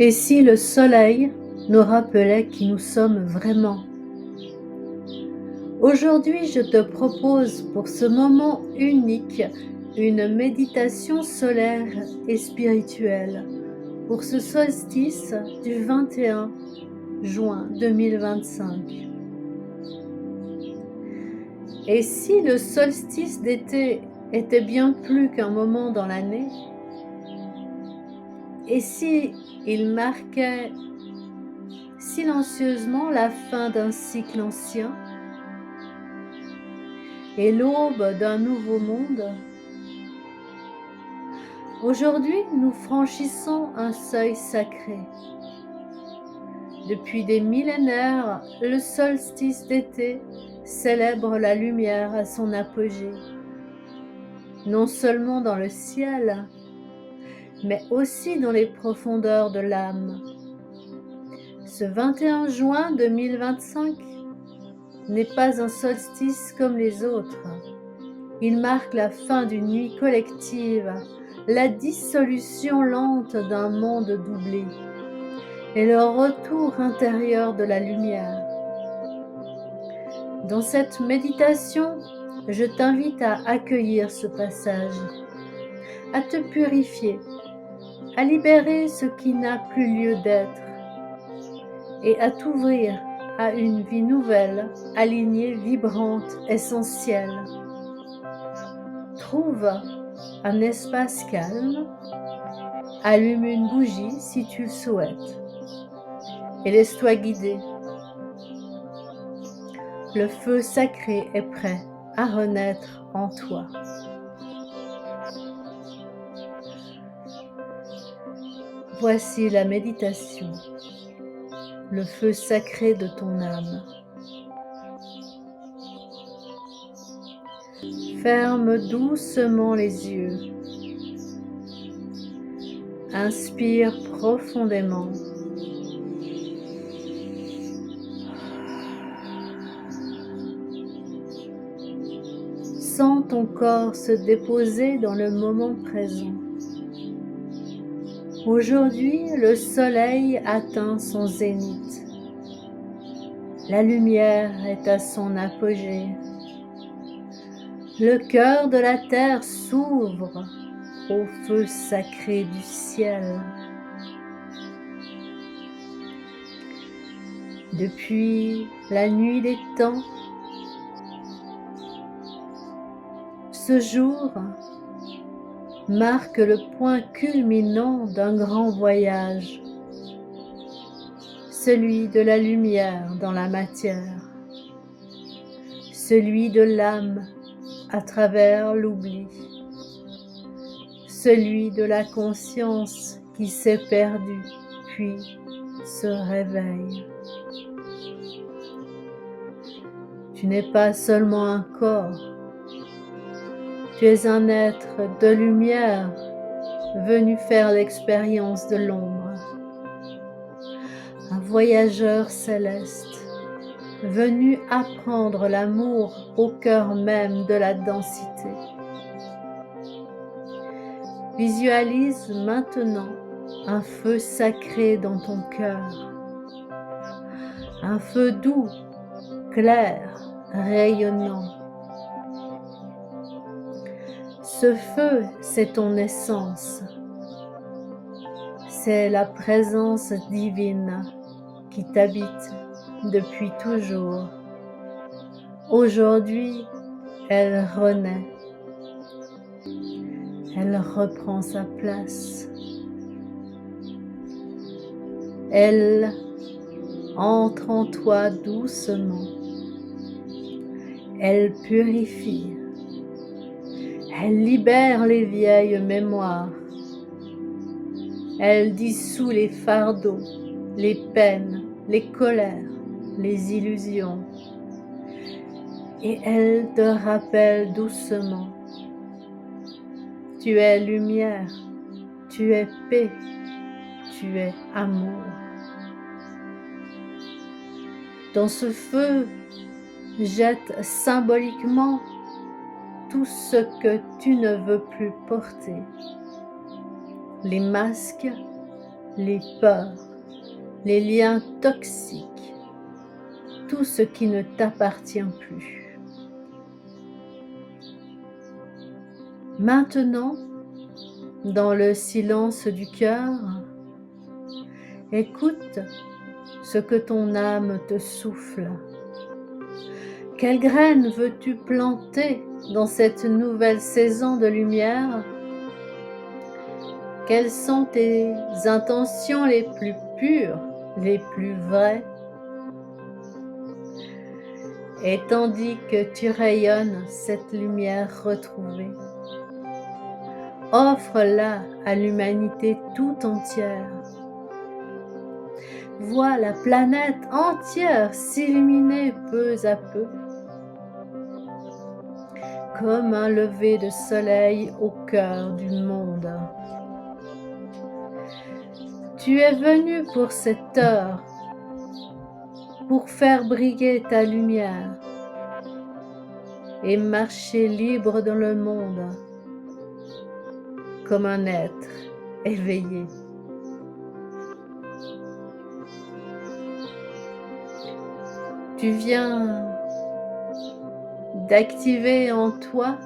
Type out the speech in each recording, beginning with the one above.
Et si le soleil nous rappelait qui nous sommes vraiment? Aujourd'hui, je te propose pour ce moment unique une méditation solaire et spirituelle pour ce solstice du 21 juin 2025. Et si le solstice d'été était bien plus qu'un moment dans l'année? Et si il marquait silencieusement la fin d'un cycle ancien et l'aube d'un nouveau monde? Aujourd'hui, nous franchissons un seuil sacré. Depuis des millénaires, le solstice d'été célèbre la lumière à son apogée, non seulement dans le ciel, mais aussi dans les profondeurs de l'âme. Ce 21 juin 2025 n'est pas un solstice comme les autres. Il marque la fin d'une nuit collective, la dissolution lente d'un monde doublé et le retour intérieur de la lumière. Dans cette méditation, je t'invite à accueillir ce passage, à te purifier, à libérer ce qui n'a plus lieu d'être et à t'ouvrir à une vie nouvelle, alignée, vibrante, essentielle. Trouve un espace calme, allume une bougie si tu le souhaites et laisse-toi guider. Le feu sacré est prêt à renaître en toi. Voici la méditation, le feu sacré de ton âme. Ferme doucement les yeux. Inspire profondément. Sens ton corps se déposer dans le moment présent. Aujourd'hui, le soleil atteint son zénith. La lumière est à son apogée. Le cœur de la terre s'ouvre au feu sacré du ciel. Depuis la nuit des temps, ce jour marque le point culminant d'un grand voyage, celui de la lumière dans la matière, celui de l'âme à travers l'oubli, celui de la conscience qui s'est perdue puis se réveille. Tu n'es pas seulement un corps, tu es un être de lumière venu faire l'expérience de l'ombre, un voyageur céleste venu apprendre l'amour au cœur même de la densité. Visualise maintenant un feu sacré dans ton cœur, un feu doux, clair, rayonnant. Ce feu, c'est ton essence, c'est la présence divine qui t'habite depuis toujours. Aujourd'hui, elle renaît, elle reprend sa place. Elle entre en toi doucement, elle purifie, elle libère les vieilles mémoires, elle dissout les fardeaux, les peines, les colères, les illusions. Et elle te rappelle doucement, tu es lumière, tu es paix, tu es amour. Dans ce feu, jette symboliquement tout ce que tu ne veux plus porter. Les masques, les peurs, les liens toxiques, tout ce qui ne t'appartient plus. Maintenant, dans le silence du cœur, écoute ce que ton âme te souffle. Quelle graine veux-tu planter dans cette nouvelle saison de lumière? Quelles sont tes intentions les plus pures, les plus vraies? Et tandis que tu rayonnes cette lumière retrouvée, offre-la à l'humanité tout entière. Vois la planète entière s'illuminer peu à peu, comme un lever de soleil au cœur du monde. Tu es venu pour cette heure, pour faire briller ta lumière et marcher libre dans le monde comme un être éveillé. Tu viens d'activer en toi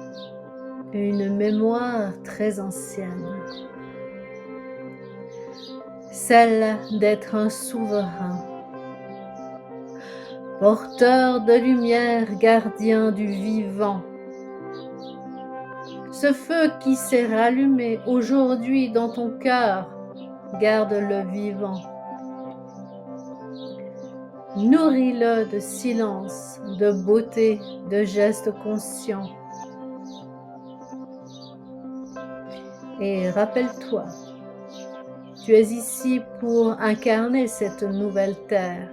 une mémoire très ancienne, celle d'être un souverain, porteur de lumière, gardien du vivant. Ce feu qui s'est rallumé aujourd'hui dans ton cœur, garde-le vivant. Nourris-le de silence, de beauté, de gestes conscients. Et rappelle-toi, tu es ici pour incarner cette nouvelle terre.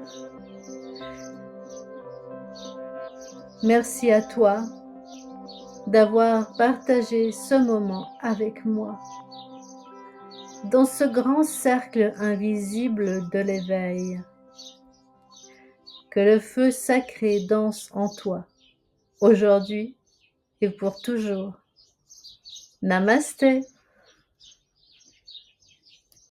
Merci à toi d'avoir partagé ce moment avec moi dans ce grand cercle invisible de l'éveil. Que le feu sacré danse en toi, aujourd'hui et pour toujours. Namasté.